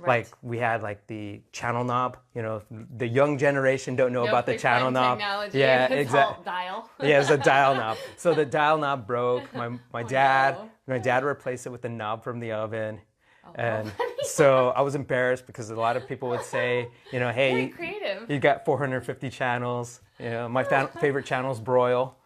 Like we had like the channel knob, you know, the young generation don't know about the channel knob. Technology. Yeah, It's exactly. all dial. Yeah, it's a dial knob. So the dial knob broke. My dad no. my dad replaced it with the knob from the oven. Oh, And so I was embarrassed because a lot of people would say, you know, hey, very creative. you got 450 channels. You know, my favorite channel is broil.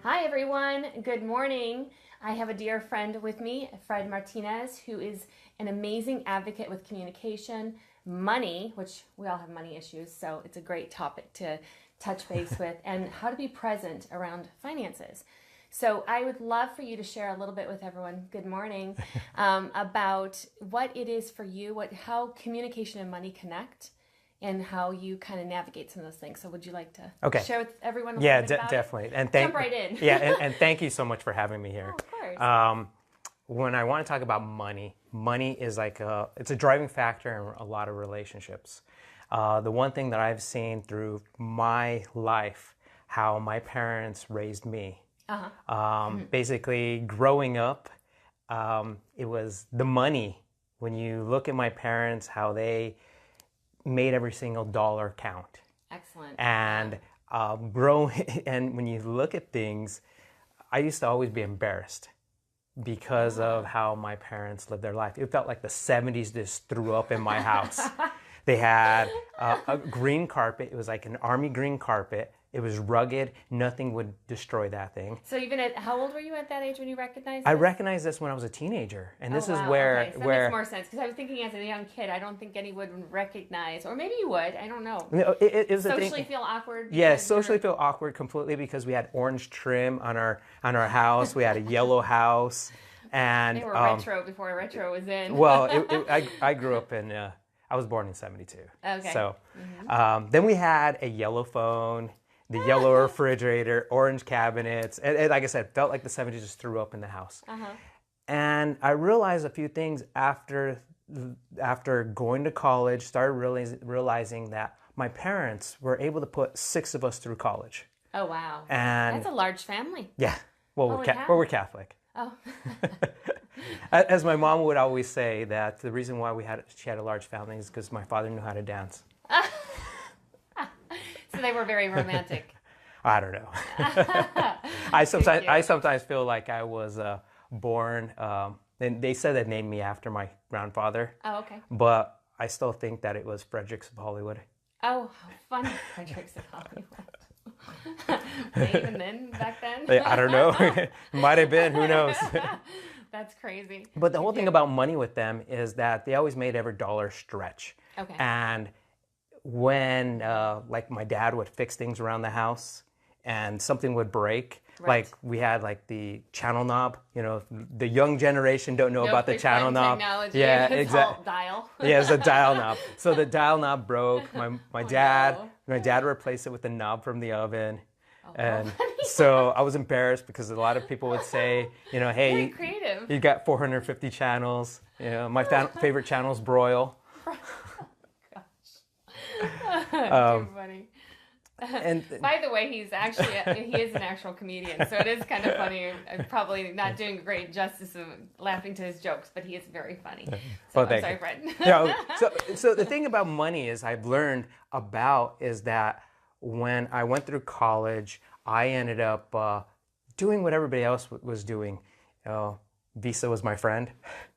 Hi everyone, good morning. I have a dear friend with me, Fred Martinez, who is an amazing advocate with communication, money, which we all have money issues, so it's a great topic to touch base with, and how to be present around finances. So I would love for you to share a little bit with everyone, good morning, about what it is for you, how communication and money connect, and how you kind of navigate some of those things. So would you like to share with everyone a little bit about definitely. it? And jump right in. and thank you so much for having me here. Oh, of course. When I want to talk about money is like it's a driving factor in a lot of relationships. The one thing that I've seen through my life, how my parents raised me. Basically, growing up, it was the money. When you look at my parents, how they made every single dollar count. Excellent. And and when you look at things, I used to always be embarrassed because of how my parents lived their life. It felt like the 70s just threw up in my house. They had a green carpet. It was like an army green carpet. It was rugged. Nothing would destroy that thing. So even how old were you at that age when you recognized this? I recognized this when I was a teenager. And this is wow. where... Okay. So that makes more sense. Because I was thinking as a young kid, I don't think anyone would recognize, or maybe you would, I don't know. No, it was socially feel awkward? Yeah, socially feel awkward completely because we had orange trim on our house. We had a yellow house. And they were retro before retro was in. Well, I grew up in... I was born in 72. Okay. So then we had a yellow phone, the yellow refrigerator, orange cabinets. And like I said, felt like the 70s just threw up in the house. And I realized a few things after going to college, started realizing that my parents were able to put 6 of us through college. Oh, wow. And that's a large family. Yeah. Well, we're Catholic. Oh. As my mom would always say, that the reason why she had a large family is because my father knew how to dance. So they were very romantic. I don't know. I sometimes feel like I was born. And they said they named me after my grandfather. Oh, okay. But I still think that it was Fredericks of Hollywood. Oh, how funny, Fredericks of Hollywood. Even then, back then? I don't know. It might have been. Who knows? That's crazy. But the whole thing about money with them is that they always made every dollar stretch. Okay. And when, like, my dad would fix things around the house and something would break, like we had like the channel knob, you know, the young generation don't know about the channel knob. Technology. Yeah, exactly. Dial. Yeah, it's a dial knob. So the dial knob broke. My dad replaced it with the knob from the oven. And so I was embarrassed because a lot of people would say, you know, hey, very creative. You got 450 channels. You know, my favorite channel is broil. Too funny. And by the way, he is an actual comedian, so it is kind of funny. I'm probably not doing great justice of laughing to his jokes, but he is very funny. So I'm sorry, Fred. So the thing about money I've learned is that when I went through college, I ended up doing what everybody else was doing. Visa was my friend.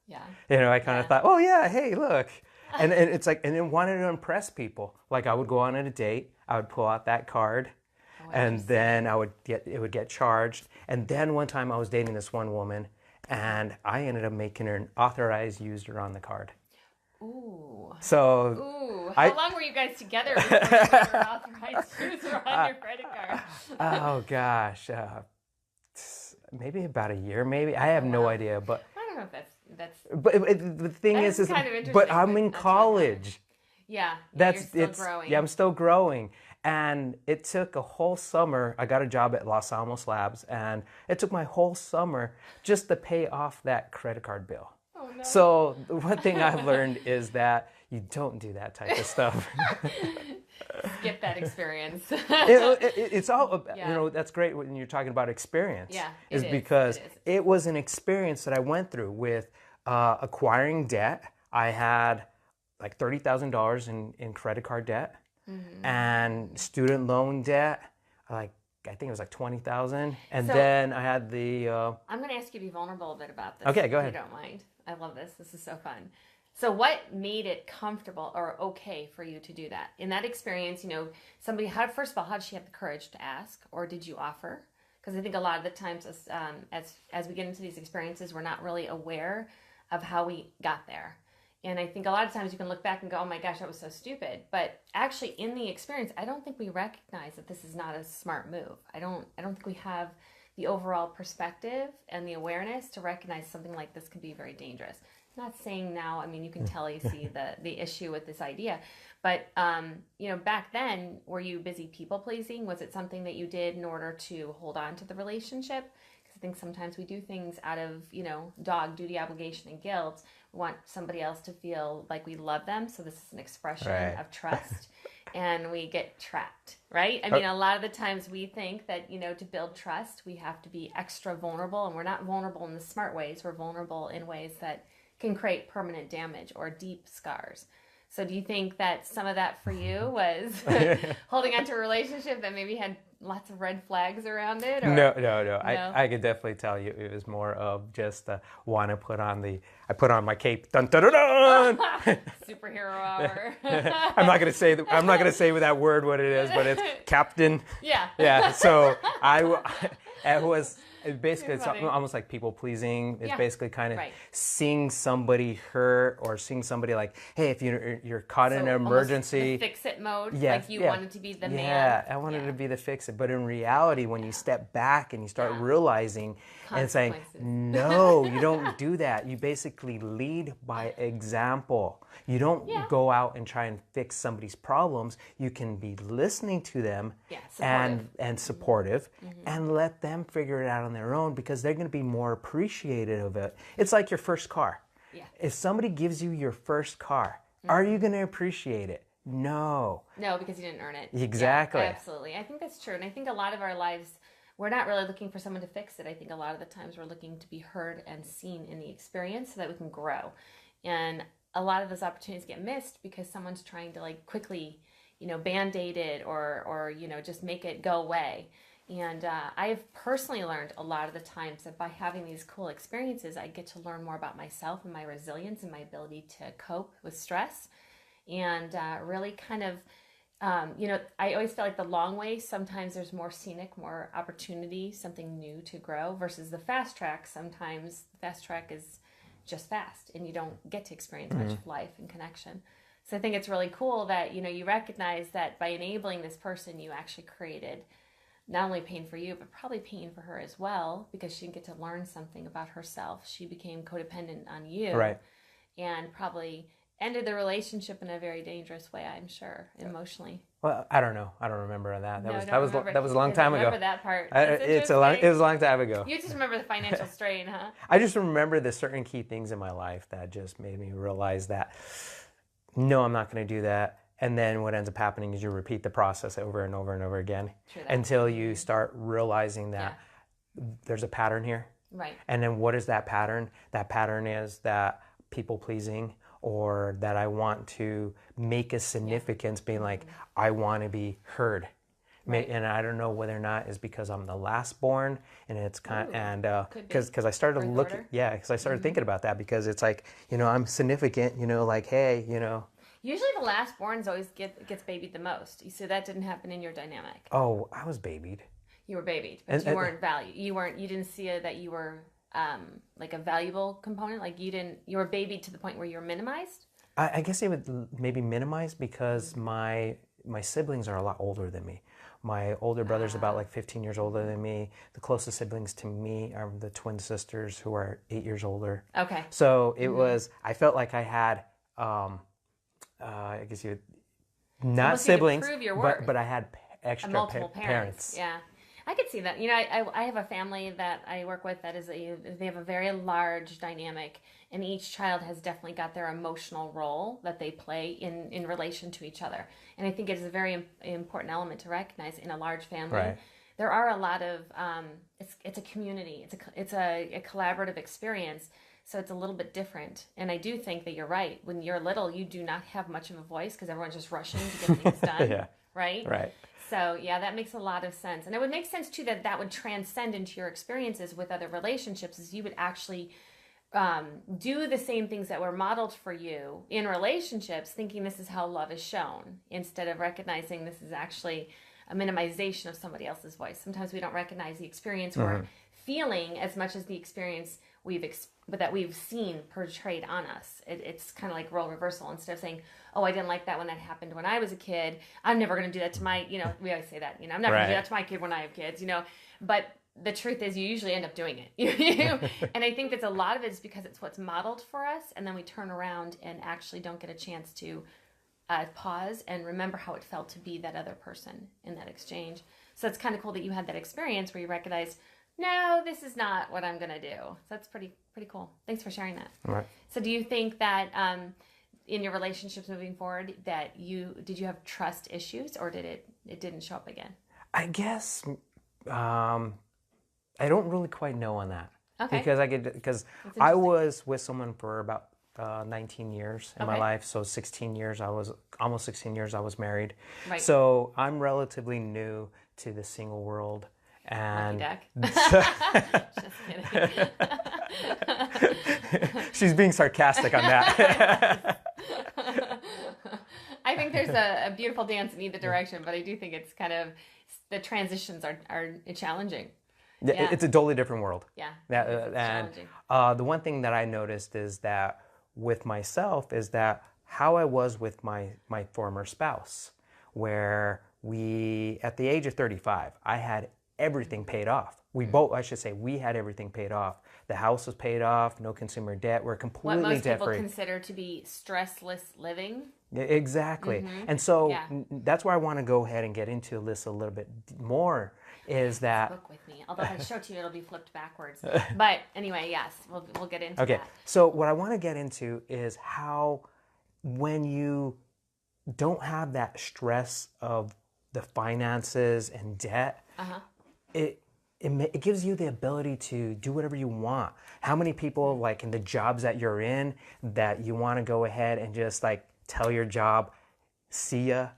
Yeah. You know, I kind of thought, oh yeah, hey, look. And it's like, and then wanted to impress people. Like I would go on a date, I would pull out that card, and then it would get charged. And then one time I was dating this one woman, and I ended up making her an authorized user on the card. Ooh. So. Ooh. How long were you guys together before you were an authorized user on your credit card? Oh gosh, maybe about a year. Maybe I have no idea, but I don't know if that's. But the thing is kind of interesting. but I'm in college. Yeah, you're still growing. Yeah, I'm still growing. And it took a whole summer. I got a job at Los Alamos Labs, and it took my whole summer just to pay off that credit card bill. Oh So the one thing I've learned is that you don't do that type of stuff. Skip that experience. It's all about, Yeah. that's great when you're talking about experience. Yeah, is it is. because It is. it was an experience that I went through with acquiring debt. I had like $30,000 in credit card debt and student loan debt. I think it was like 20,000, and So- then I had the. I'm going to ask you to be vulnerable a bit about this. Okay, go if ahead. you don't mind. I love this. This is so fun. So what made it comfortable or okay for you to do that? In that experience, somebody had, first of all, how did she have the courage to ask, or did you offer? Because I think a lot of the times as we get into these experiences, we're not really aware of how we got there. And I think a lot of times you can look back and go, oh my gosh, that was so stupid. But actually in the experience, I don't think we recognize that this is not a smart move. I don't think we have the overall perspective and the awareness to recognize something like this can be very dangerous. Not saying now, you can tell you see the issue with this idea. But, back then, were you busy people pleasing? Was it something that you did in order to hold on to the relationship? Because I think sometimes we do things out of, dog duty, obligation, and guilt. We want somebody else to feel like we love them. So this is an expression Right. of trust. And we get trapped, right? A lot of the times we think that, to build trust, we have to be extra vulnerable. And we're not vulnerable in the smart ways. We're vulnerable in ways that can create permanent damage or deep scars. So do you think that some of that for you was holding on to a relationship that maybe had lots of red flags around it? Or? No. I could definitely tell you it was more of just want to put on my cape. Dun dun dun dun. Superhero hour. I'm not gonna say with that word what it is, but it's Captain. Yeah. Yeah. So it was. Basically, it's funny. almost like people pleasing. It's Yeah. basically kind of Right. seeing somebody hurt or seeing somebody like, hey, if you're caught in an almost emergency. the fix it mode. Yeah, Like you wanted to be the man. Yeah, I wanted to be the fix it. But in reality, when you step back and you start realizing and saying, Consequences. no, you don't do that. You basically lead by example. You don't go out and try and fix somebody's problems. You can be listening to them and supportive and let them figure it out on their own because they're going to be more appreciative of it. It's like your first car. Yeah. If somebody gives you your first car, are you going to appreciate it? No. No, because you didn't earn it. Exactly. Yeah, absolutely. I think that's true. And I think a lot of our lives, we're not really looking for someone to fix it. I think a lot of the times we're looking to be heard and seen in the experience so that we can grow. And a lot of those opportunities get missed because someone's trying to quickly, band-aid it or just make it go away. And I've personally learned a lot of the times that by having these cool experiences, I get to learn more about myself and my resilience and my ability to cope with stress. And really kind of, I always feel like the long way, sometimes there's more scenic, more opportunity, something new to grow versus the fast track. Sometimes the fast track is just fast and you don't get to experience much of life and connection. So I think it's really cool that, you recognize that by enabling this person, you actually created not only pain for you, but probably pain for her as well, because she didn't get to learn something about herself. She became codependent on you. Right. And probably ended the relationship in a very dangerous way, I'm sure, emotionally. Well, I don't know. I don't remember that. No, That was a long time ago. Remember that part. It was a long time ago. You just remember the financial strain, huh? I just remember the certain key things in my life that just made me realize that, no, I'm not going to do that. And then what ends up happening is you repeat the process over and over and over again until you start realizing that there's a pattern here. Right. And then what is that pattern? That pattern is that people pleasing or that I want to make a significance being like, I want to be heard. Right. And I don't know whether or not it's because I'm the last born and it's because I started looking, because I started thinking about that because it's like, I'm significant, like, hey, Usually the last born always gets babied the most. So that didn't happen in your dynamic. Oh, I was babied. You were babied, but you weren't valued. You didn't see that you were like a valuable component. Like you were babied to the point where you were minimized. I guess it would maybe minimize because my siblings are a lot older than me. My older brother's about like 15 years older than me. The closest siblings to me are the twin sisters who are 8 years older. Okay. So it was, I felt like I had, I guess you would, not siblings, but I had extra multiple parents. Yeah. I could see that. I have a family that I work with that they have a very large dynamic, and each child has definitely got their emotional role that they play in relation to each other. And I think it is a very important element to recognize in a large family. Right. There are a lot of it's a community. It's a collaborative experience. So it's a little bit different. And I do think that you're right. When you're little, you do not have much of a voice because everyone's just rushing to get things done. Yeah. Right? Right. So, yeah, that makes a lot of sense. And it would make sense, too, that would transcend into your experiences with other relationships, as you would actually do the same things that were modeled for you in relationships, thinking this is how love is shown, instead of recognizing this is actually a minimization of somebody else's voice. Sometimes we don't recognize the experience we're feeling as much as the experience that we've seen portrayed on us. It's kind of like role reversal. Instead of saying, oh, I didn't like that when that happened when I was a kid, I'm never going to do that to my, we always say that, I'm never going to do that to my kid when I have kids, but the truth is you usually end up doing it. And I think that a lot of it is because it's what's modeled for us, and then we turn around and actually don't get a chance to pause and remember how it felt to be that other person in that exchange. So it's kind of cool that you had that experience where you recognized, no, this is not what I'm going to do. So that's pretty cool. Thanks for sharing that. All right. So do you think that in your relationships moving forward that did you have trust issues, or it didn't show up again? I guess I don't really quite know on that. Okay. Because I was with someone for about 19 years in my life. So almost 16 years I was married. Right. So I'm relatively new to the single world. And Just kidding. She's being sarcastic on that. I think there's a beautiful dance in either direction, but I do think it's kind of, the transitions are challenging. Yeah. It's a totally different world. Yeah. And the one thing that I noticed is that with myself is that how I was with my former spouse, where at the age of 35, I had everything paid off. We had everything paid off. The house was paid off, no consumer debt. We're completely what most debt-free. people consider to be stressless living. Exactly. And so that's where I want to go ahead and get into this a little bit more, is that... Book with me. Although if I show it to you, it'll be flipped backwards. But anyway, yes, we'll get into that. So what I want to get into is how, when you don't have that stress of the finances and debt, it gives you the ability to do whatever you want. How many people, like in the jobs that you're in, that you want to go ahead and just like tell your job, see ya?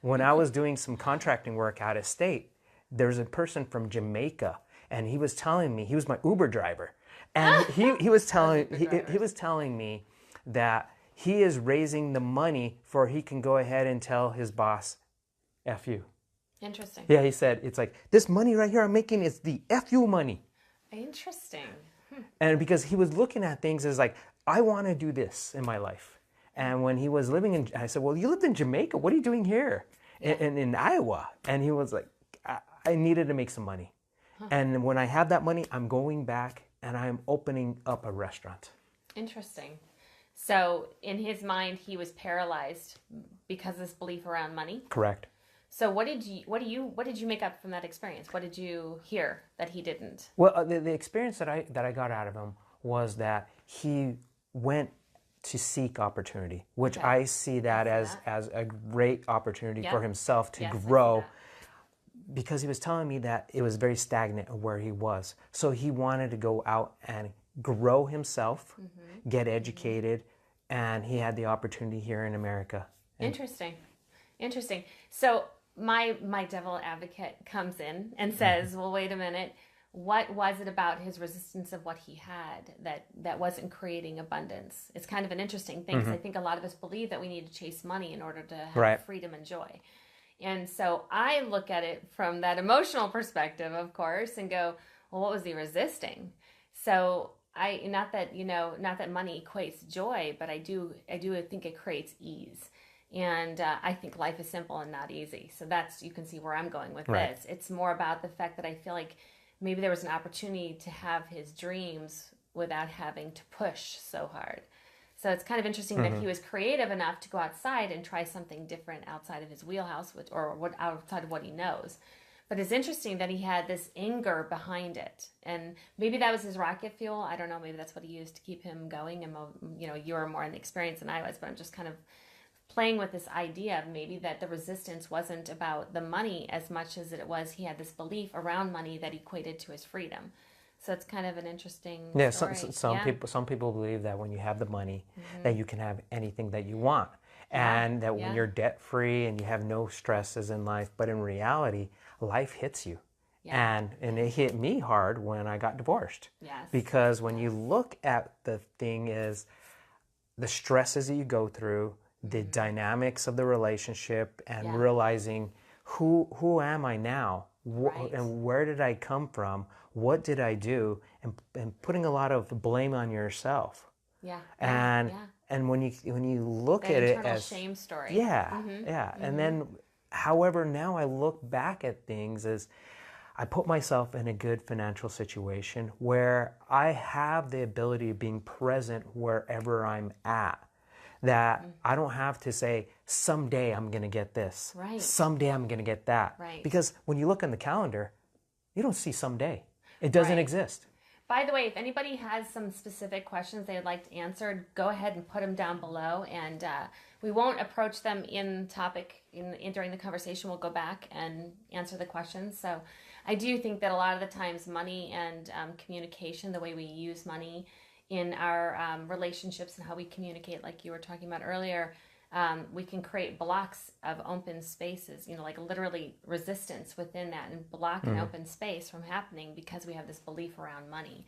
When I was doing some contracting work out of state, there's a person from Jamaica, and he was telling me, he was my Uber driver, and he was telling me that he is raising the money for he can go ahead and tell his boss, F you. Interesting. Yeah, he said, it's like, this money right here I'm making is the F you money. Interesting. And because he was looking at things as like, I want to do this in my life. And when he was living I said, well, you lived in Jamaica. What are you doing here? In Iowa? And he was like, I needed to make some money. And when I have that money, I'm going back and I'm opening up a restaurant. Interesting. So in his mind, he was paralyzed because of this belief around money? Correct. So what did you make up from that experience? What did you hear that he didn't? Well, the experience that I got out of him was that he went to seek opportunity, which I see that as a great opportunity for himself to grow, because he was telling me that it was very stagnant where he was. So he wanted to go out and grow himself, get educated, and he had the opportunity here in America. Interesting. So my devil advocate comes in and says, well, wait a minute. What was it about his resistance of what he had that wasn't creating abundance? It's kind of an interesting thing, because I think a lot of us believe that we need to chase money in order to have freedom and joy. And so I look at it from that emotional perspective, of course, and go, well, what was he resisting? So not that money equates joy, but I do think it creates ease. And I think life is simple and not easy. So you can see where I'm going with this. It's more about the fact that I feel like maybe there was an opportunity to have his dreams without having to push so hard. So it's kind of interesting that he was creative enough to go outside and try something different outside of his wheelhouse, outside of what he knows. But it's interesting that he had this anger behind it. And maybe that was his rocket fuel. I don't know. Maybe that's what he used to keep him going. And, you were more in the experience than I was, but I'm just kind of playing with this idea of maybe that the resistance wasn't about the money as much as it was he had this belief around money that equated to his freedom. So it's kind of an interesting story. Some people believe that when you have the money, that you can have anything that you want, and that when you're debt free and you have no stresses in life. But in reality, life hits you, and it hit me hard when I got divorced. Yes. Because when you look at the thing is the stresses that you go through, the dynamics of the relationship, and realizing who am I now, and where did I come from. What did I do? And putting a lot of blame on yourself. Yeah. And when you look at it as shame story. And then, however, now I look back at things as I put myself in a good financial situation where I have the ability of being present wherever I'm at. That I don't have to say, someday I'm going to get this. Right. Someday I'm going to get that. Right. Because when you look on the calendar, you don't see someday. It doesn't exist. By the way, if anybody has some specific questions they'd like answered, go ahead and put them down below, and we won't approach them in topic during the conversation. We'll go back and answer the questions. So I do think that a lot of the times money and communication, the way we use money in our relationships and how we communicate, like you were talking about earlier, we can create blocks of open spaces, like literally resistance within that, and block an open space from happening because we have this belief around money.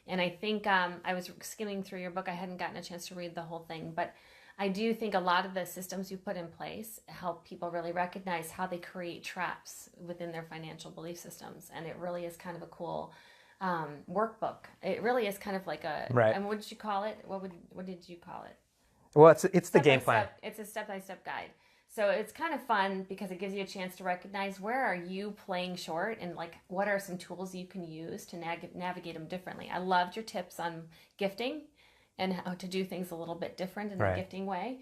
And I think I was skimming through your book. I hadn't gotten a chance to read the whole thing, but I do think a lot of the systems you put in place help people really recognize how they create traps within their financial belief systems. And it really is kind of a cool workbook. It really is kind of like a, and what did you call it? What did you call it? Well, it's the game plan. It's a step-by-step guide. So it's kind of fun because it gives you a chance to recognize where are you playing short, and like what are some tools you can use to navigate them differently. I loved your tips on gifting and how to do things a little bit different in the gifting way.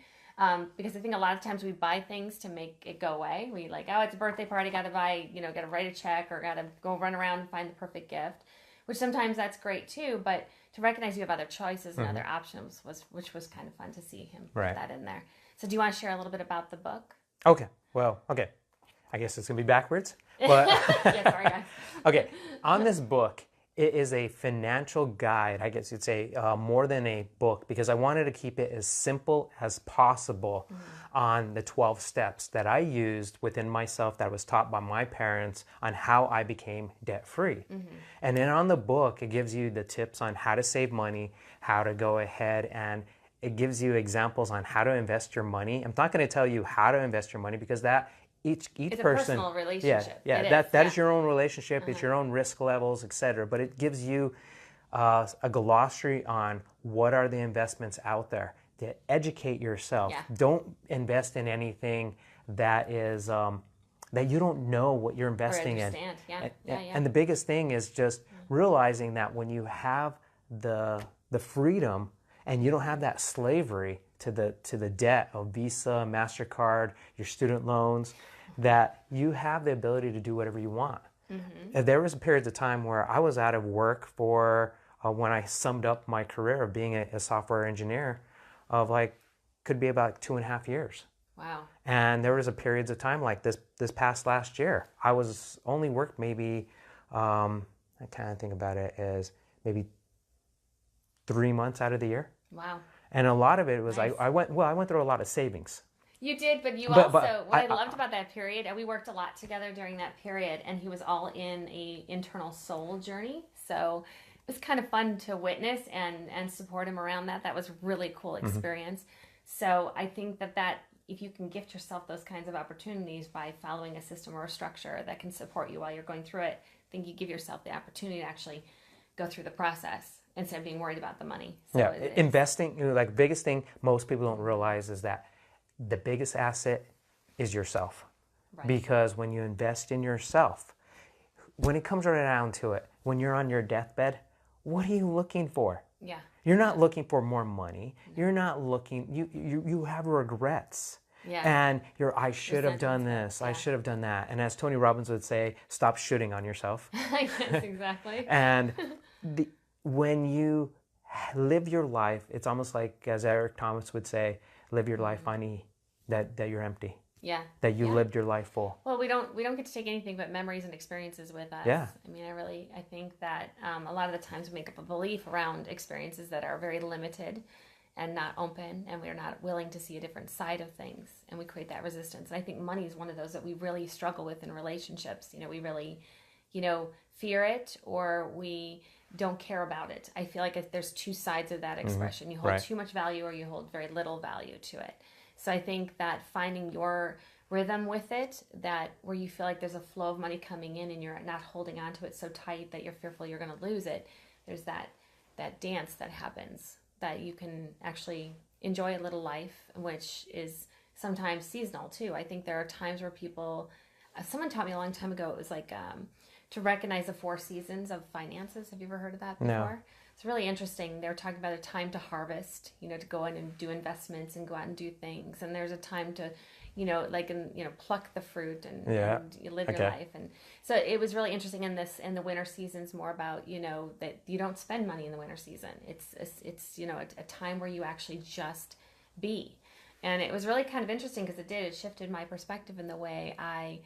Because I think a lot of times we buy things to make it go away. We like, it's a birthday party, got to buy, got to write a check or got to go run around and find the perfect gift, which sometimes that's great too, but to recognize you have other choices and other options which was kind of fun to see him put that in there. So do you want to share a little bit about the book? Okay. I guess it's going to be backwards. But Yeah, sorry guys. Okay. On this book, it is a financial guide. I guess you'd say more than a book, because I wanted to keep it as simple as possible on the 12 steps that I used within myself that was taught by my parents on how I became debt-free. And then on the book, it gives you the tips on how to save money, how to go ahead, and it gives you examples on how to invest your money. I'm not going to tell you how to invest your money, because that each it's person, a personal relationship. that is your own relationship. It's your own risk levels, etc. But it gives you a glossary on what are the investments out there to educate yourself. Don't invest in anything that is that you don't know what you're investing in. And the biggest thing is just realizing that when you have the freedom and you don't have that slavery to the debt of Visa, MasterCard, your student loans, that you have the ability to do whatever you want. There was periods of time where I was out of work for, when I summed up my career of being a software engineer, of could be about 2.5 years. Wow. And there was a periods of time like this past last year. I was only worked maybe, I kind of think about it as maybe 3 months out of the year. Wow. And a lot of it was, nice. I went through a lot of savings. You did, but what I loved about that period, and we worked a lot together during that period, and he was all in a internal soul journey. So it was kind of fun to witness and support him around that. That was a really cool experience. So I think that if you can gift yourself those kinds of opportunities by following a system or a structure that can support you while you're going through it, I think you give yourself the opportunity to actually go through the process instead of being worried about the money. So investing, the biggest thing most people don't realize is that the biggest asset is yourself. Because when you invest in yourself, when it comes right down to it, when you're on your deathbed, what are you looking for? You're not looking for more money. You're not looking, you have regrets. Yeah. And I should have done Resentment's this, back, I yeah. should have done that. And as Tony Robbins would say, stop shooting on yourself. Yes, exactly. And when you live your life, it's almost like, as Eric Thomas would say, live your life finding that you're empty, Yeah. that you Yeah. lived your life full. Well, we don't get to take anything but memories and experiences with us. Yeah. I mean, I think that a lot of the times we make up a belief around experiences that are very limited and not open, and we're not willing to see a different side of things, and we create that resistance. And I think money is one of those that we really struggle with in relationships. We really, fear it, or we don't care about it. I feel like if there's two sides of that expression. You hold Right. too much value, or you hold very little value to it. So I think that finding your rhythm with it, that where you feel like there's a flow of money coming in and you're not holding on to it so tight that you're fearful you're going to lose it, there's that dance that happens, that you can actually enjoy a little life, which is sometimes seasonal too. I think there are times where people, someone taught me a long time ago, it was like to recognize the 4 seasons of finances. Have you ever heard of that before? No. It's really interesting. They were talking about a time to harvest, to go in and do investments and go out and do things. And there's a time to, pluck the fruit and you live your life. And so it was really interesting in the winter season's more about, that you don't spend money in the winter season. It's a time where you actually just be. And it was really kind of interesting because it shifted my perspective in the way I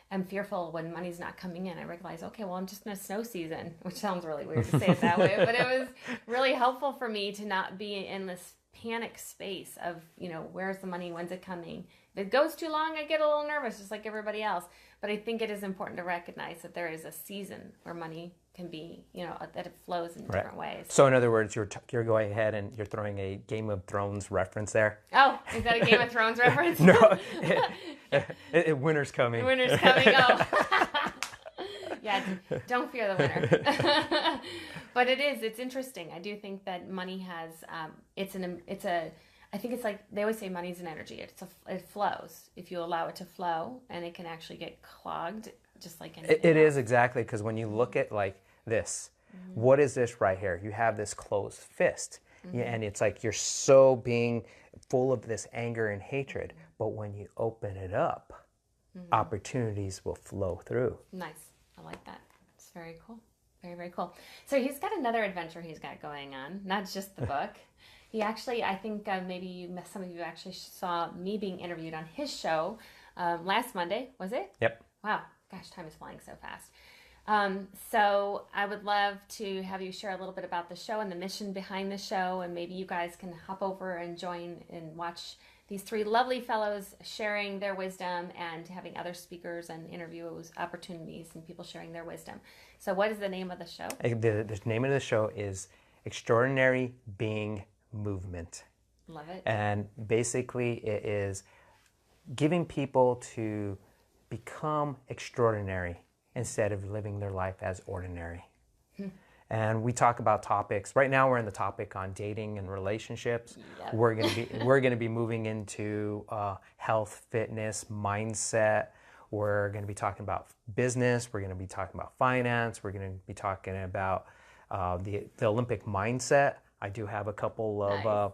am fearful when money's not coming in. I realized, okay, well, I'm just in a snow season, which sounds really weird to say it that way, but it was really helpful for me to not be in this panic space of, where's the money, when's it coming? If it goes too long, I get a little nervous, just like everybody else. But I think it is important to recognize that there is a season where money can be, that it flows in different ways. So in other words, you're going ahead and you're throwing a Game of Thrones reference there. Oh, is that a Game of Thrones reference? No, winter's coming. Winter's coming. Oh, yeah. Don't fear the winter. But it's interesting. I do think that money has. I think it's like they always say, money's an energy. It flows if you allow it to flow, and it can actually get clogged, just like anything. It is exactly, because when you look at like this, what is this right here? You have this closed fist, and it's like you're so being full of this anger and hatred. But when you open it up, opportunities will flow through. Nice. I like that. It's very cool. Very, very cool. So he's got another adventure he's got going on, not just the book. He actually, I think maybe some of you actually saw me being interviewed on his show last Monday, was it? Yep. Wow. Gosh, time is flying so fast. So I would love to have you share a little bit about the show and the mission behind the show, and maybe you guys can hop over and join and watch these 3 lovely fellows sharing their wisdom and having other speakers and interviews, opportunities, and people sharing their wisdom. So what is the name of the show? The name of the show is Extraordinary Being Movement. Love it. And basically it is giving people to become extraordinary instead of living their life as ordinary. And we talk about topics. Right now we're in the topic on dating and relationships. Yep. We're gonna be moving into health, fitness, mindset. We're gonna be talking about business. We're gonna be talking about finance. We're gonna be talking about the Olympic mindset. I do have a couple of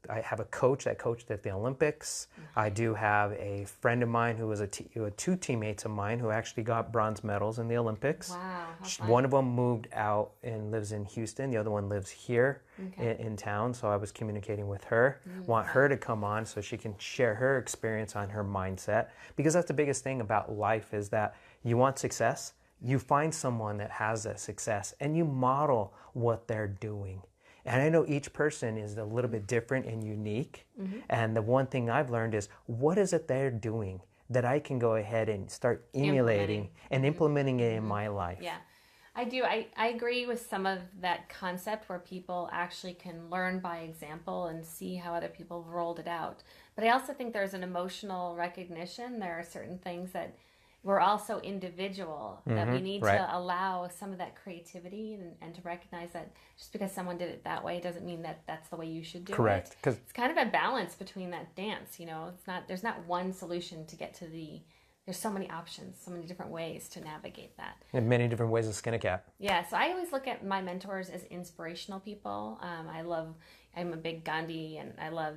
I have a coach that coached at the Olympics. I do have a friend of mine who was 2 teammates of mine who actually got bronze medals in the Olympics. Wow. How fun. One of them moved out and lives in Houston. The other one lives here in town. So I was communicating with her. Want her to come on so she can share her experience on her mindset. Because that's the biggest thing about life, is that you want success. You find someone that has that success and you model what they're doing. And I know each person is a little bit different and unique. And the one thing I've learned is, what is it they're doing that I can go ahead and start emulating and implementing it in my life? Yeah, I do. I agree with some of that concept where people actually can learn by example and see how other people have rolled it out. But I also think there's an emotional recognition. There are certain things that we're also individual, that we need to allow some of that creativity and to recognize that just because someone did it that way doesn't mean that that's the way you should do Correct. it. It's kind of a balance between that dance, there's not one solution to get to there's so many options, so many different ways to navigate that. And many different ways to skin a cat. Yeah, so I always look at my mentors as inspirational people. I'm a big Gandhi, and I love,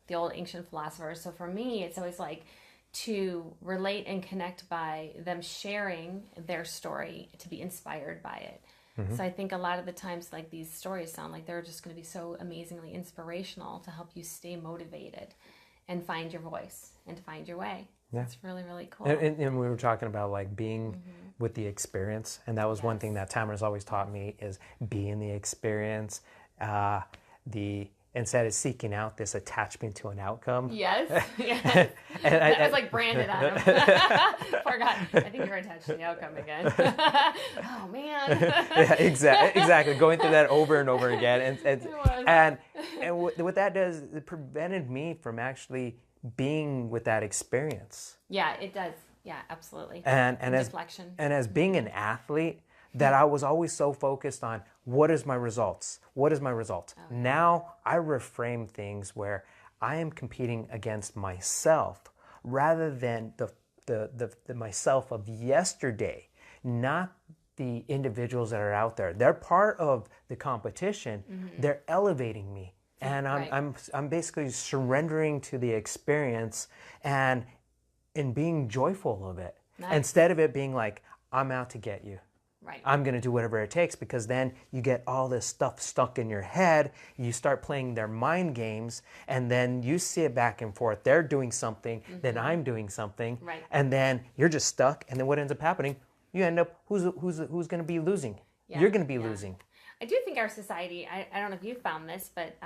the old ancient philosophers. So for me, it's always like to relate and connect by them sharing their story, to be inspired by it. So I think a lot of the times, like, these stories sound like they're just going to be so amazingly inspirational to help you stay motivated and find your voice and find your way. So it's really, really cool. And we were talking about like being with the experience, and that was one thing that Tamra's always taught me is be in the experience. Instead of seeking out this attachment to an outcome. Yes. That was like branded on him. Poor guy. I think you're attached to the outcome again. Oh, man. Yeah, exactly. Going through that over and over again. And what that does, it prevented me from actually being with that experience. Yeah, it does. Yeah, absolutely. And deflection. As being an athlete, that I was always so focused on what is my results? What is my result? Okay. Now I reframe things where I am competing against myself rather than the myself of yesterday, not the individuals that are out there. They're part of the competition. They're elevating me. And I'm basically surrendering to the experience and being joyful of it. Nice. Instead of it being like, I'm out to get you. Right. I'm going to do whatever it takes, because then you get all this stuff stuck in your head. You start playing their mind games, and then you see it back and forth. They're doing something, then I'm doing something, and then you're just stuck. And then what ends up happening? You end up who's going to be losing? Yeah. You're going to be losing. I do think our society. I don't know if you found this, but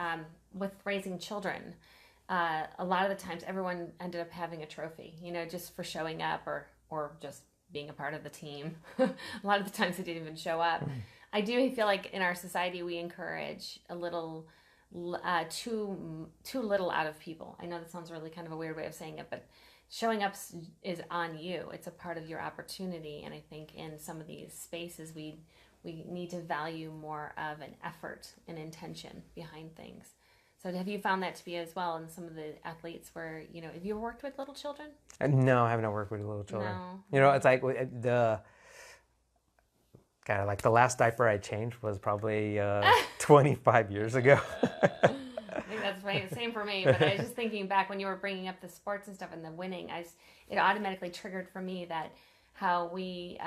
with raising children, a lot of the times everyone ended up having a trophy. Just for showing up or just being a part of the team. A lot of the times they didn't even show up. I do feel like in our society we encourage a little too little out of people. I know that sounds really kind of a weird way of saying it, but showing up is on you. It's a part of your opportunity, and I think in some of these spaces we need to value more of an effort and intention behind things. So have you found that to be as well in some of the athletes where, have you worked with little children? No, I haven't worked with little children. No. It's like the last diaper I changed was probably 25 years ago. I think that's the same for me, but I was just thinking back when you were bringing up the sports and stuff and the winning, it automatically triggered for me that how we,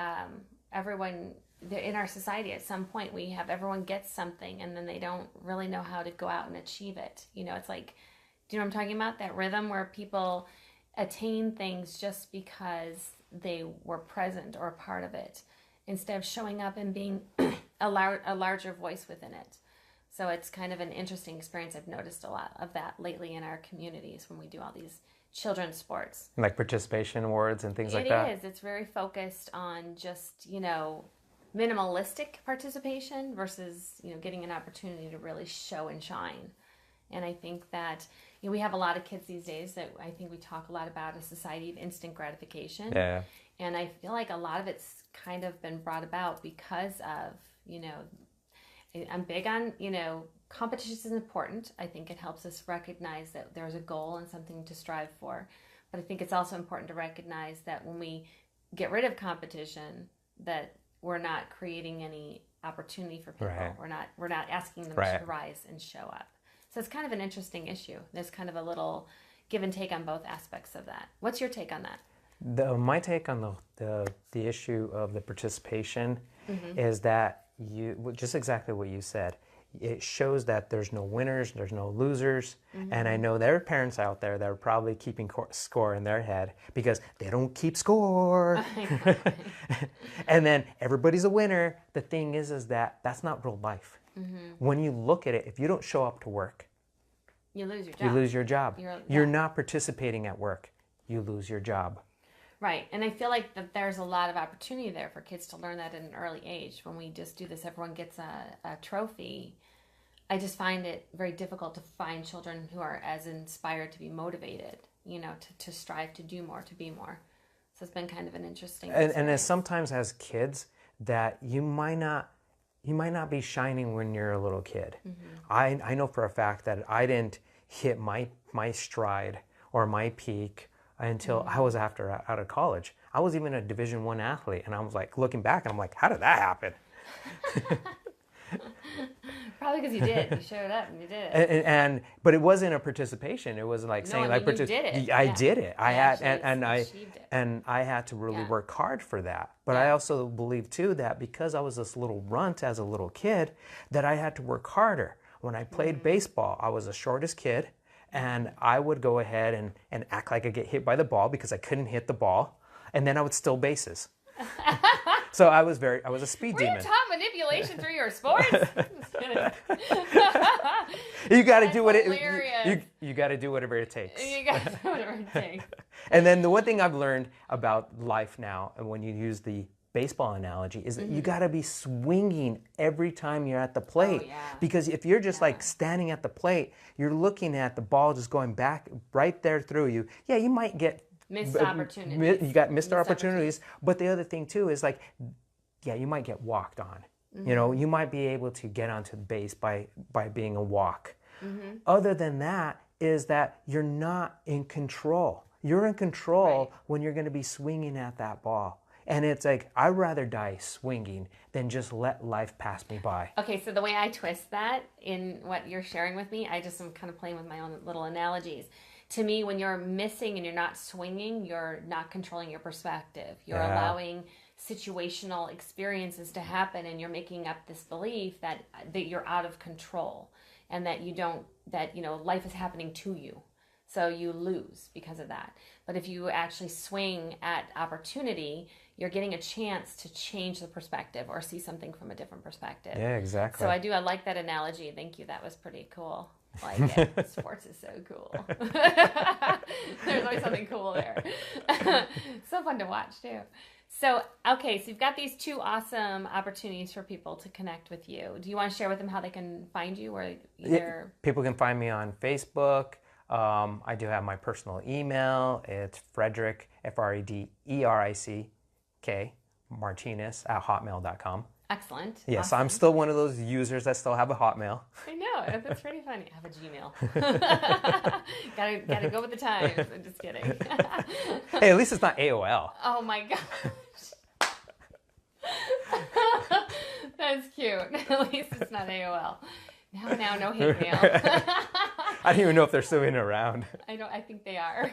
everyone in our society, at some point we have everyone gets something and then they don't really know how to go out and achieve it. It's like, do you know what I'm talking about? That rhythm where people attain things just because they were present or a part of it, instead of showing up and being a larger voice within it. So it's kind of an interesting experience. I've noticed a lot of that lately in our communities when we do all these children's sports. Like participation awards and things like that? It is. It's very focused on just, minimalistic participation versus, getting an opportunity to really show and shine. And I think that, we have a lot of kids these days that I think we talk a lot about a society of instant gratification. Yeah. And I feel like a lot of it's kind of been brought about because of, I'm big on, competition is important. I think it helps us recognize that there's a goal and something to strive for. But I think it's also important to recognize that when we get rid of competition, that we're not creating any opportunity for people. Right. We're not asking them to rise and show up. So it's kind of an interesting issue. There's kind of a little give and take on both aspects of that. What's your take on that? My take on the issue of the participation is that just exactly what you said. It shows that there's no winners, there's no losers, and I know there are parents out there that are probably keeping score in their head because they don't keep score. And then everybody's a winner. The thing is that that's not real life. When you look at it, if you don't show up to work, you lose your job. You lose your job. You're not participating at work. You lose your job. Right. And I feel like that there's a lot of opportunity there for kids to learn that at an early age. When we just do this, everyone gets a trophy. I just find it very difficult to find children who are as inspired to be motivated, to strive to do more, to be more. So it's been kind of an interesting and as sometimes as kids that you might not be shining when you're a little kid. I know for a fact that I didn't hit my stride or my peak until I was out of college. I was even a Division I athlete, and I was like looking back, and I'm like, how did that happen? Probably because you did. You showed up and you did it. But it wasn't a participation. It was like saying, I mean, you did it. I did it. I had, achieved it. and I had to really work hard for that. But Yeah. I also believe too that because I was this little runt as a little kid, that I had to work harder. When I played baseball, I was the shortest kid, and I would go ahead and act like I get hit by the ball because I couldn't hit the ball, and then I would steal bases. So I was a speed demon. Were you taught manipulation through your sports? You got to do what hilarious. you got to do whatever it takes. You got to do whatever it takes. And then the one thing I've learned about life now, and when you use the baseball analogy, is that you got to be swinging every time you're at the plate. Oh, yeah. Because if you're just like standing at the plate, you're looking at the ball just going back right there through you. Yeah, you might get Missed opportunities. You got missed opportunities. But the other thing too is like, yeah, you might get walked on. You know, you might be able to get onto the base by being a walk. Other than that is that you're not in control. You're in control when you're going to be swinging at that ball. And it's like, I'd rather die swinging than just let life pass me by. Okay, so the way I twist that in what you're sharing with me, I just am kind of playing with my own little analogies. To me, when you're missing and you're not swinging, you're not controlling your perspective. You're allowing situational experiences to happen, and you're making up this belief that you're out of control and that life is happening to you. So you lose because of that. But if you actually swing at opportunity, you're getting a chance to change the perspective or see something from a different perspective. Yeah, exactly. So I like that analogy. Thank you. That was pretty cool. I like it. Sports is so cool. There's always something cool there. So fun to watch too. So, okay, so you've got these two awesome opportunities for people to connect with you. Do you want to share with them how they can find you? Or people can find me on Facebook. I do have my personal email. It's Frederick, Frederick, Martinez @hotmail.com. Excellent. Yes, awesome. I'm still one of those users that still have a Hotmail. I know. That's pretty funny. I have a Gmail. gotta go with the times. I'm just kidding. Hey, at least it's not AOL. Oh my gosh. That's cute. At least it's not AOL. Now, no hate mail. I don't even know if they're still in around. I think they are.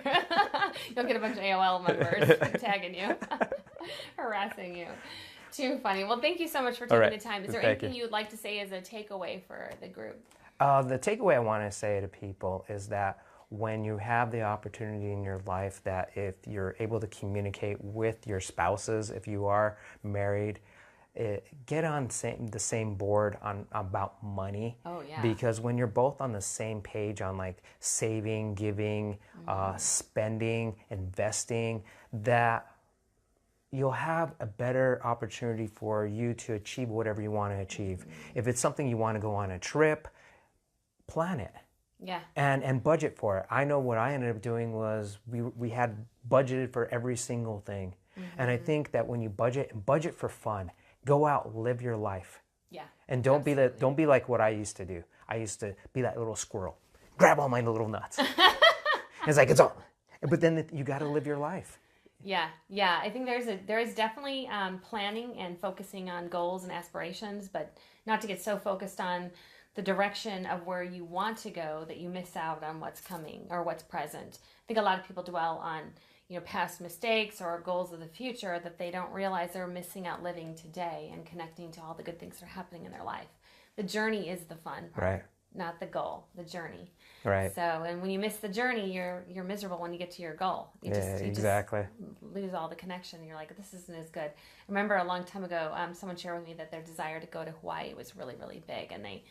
You'll get a bunch of AOL members tagging you, harassing you. Too funny. Well, thank you so much for taking the time. Is there anything you would like to say as a takeaway for the group? The takeaway I want to say to people is that when you have the opportunity in your life, that if you're able to communicate with your spouses, if you are married, get on the same board about money. Oh, yeah. Because when you're both on the same page on like saving, giving, spending, investing, that you'll have a better opportunity for you to achieve whatever you want to achieve. If it's something you want to go on a trip, plan it. Yeah. And budget for it. I know what I ended up doing was we had budgeted for every single thing. And I think that when you budget for fun, go out, live your life. Yeah. And don't be like what I used to do. I used to be that little squirrel, grab all my little nuts. It's like it's all, but then you got to live your life. Yeah. I think there is definitely planning and focusing on goals and aspirations, but not to get so focused on the direction of where you want to go that you miss out on what's coming or what's present. I think a lot of people dwell on past mistakes or goals of the future that they don't realize they're missing out living today and connecting to all the good things that are happening in their life. The journey is the fun part, right? Not the goal, the journey. Right. So, and when you miss the journey, you're miserable when you get to your goal. You exactly. Just lose all the connection. You're like, this isn't as good. I remember a long time ago, someone shared with me that their desire to go to Hawaii was really, really big, and they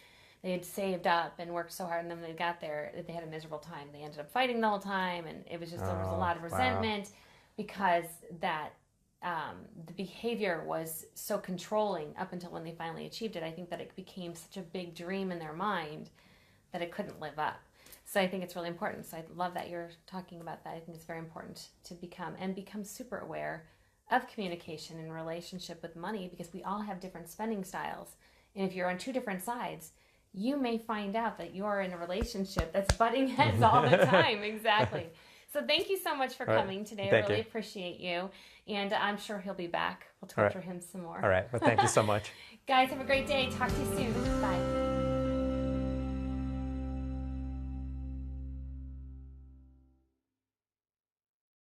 had saved up and worked so hard, and then they got there, they had a miserable time. They ended up fighting the whole time, and it was just there was a lot of resentment because that the behavior was so controlling up until when they finally achieved it. I think that it became such a big dream in their mind that it couldn't live up. So I think it's really important. So I love that you're talking about that. I think it's very important to become super aware of communication and relationship with money, because we all have different spending styles. And if you're on two different sides, you may find out that you're in a relationship that's butting heads all the time. Exactly. So thank you so much for coming today. I really appreciate you. And I'm sure he'll be back. We'll torture him some more. All right. Well, thank you so much. Guys, have a great day. Talk to you soon. Bye.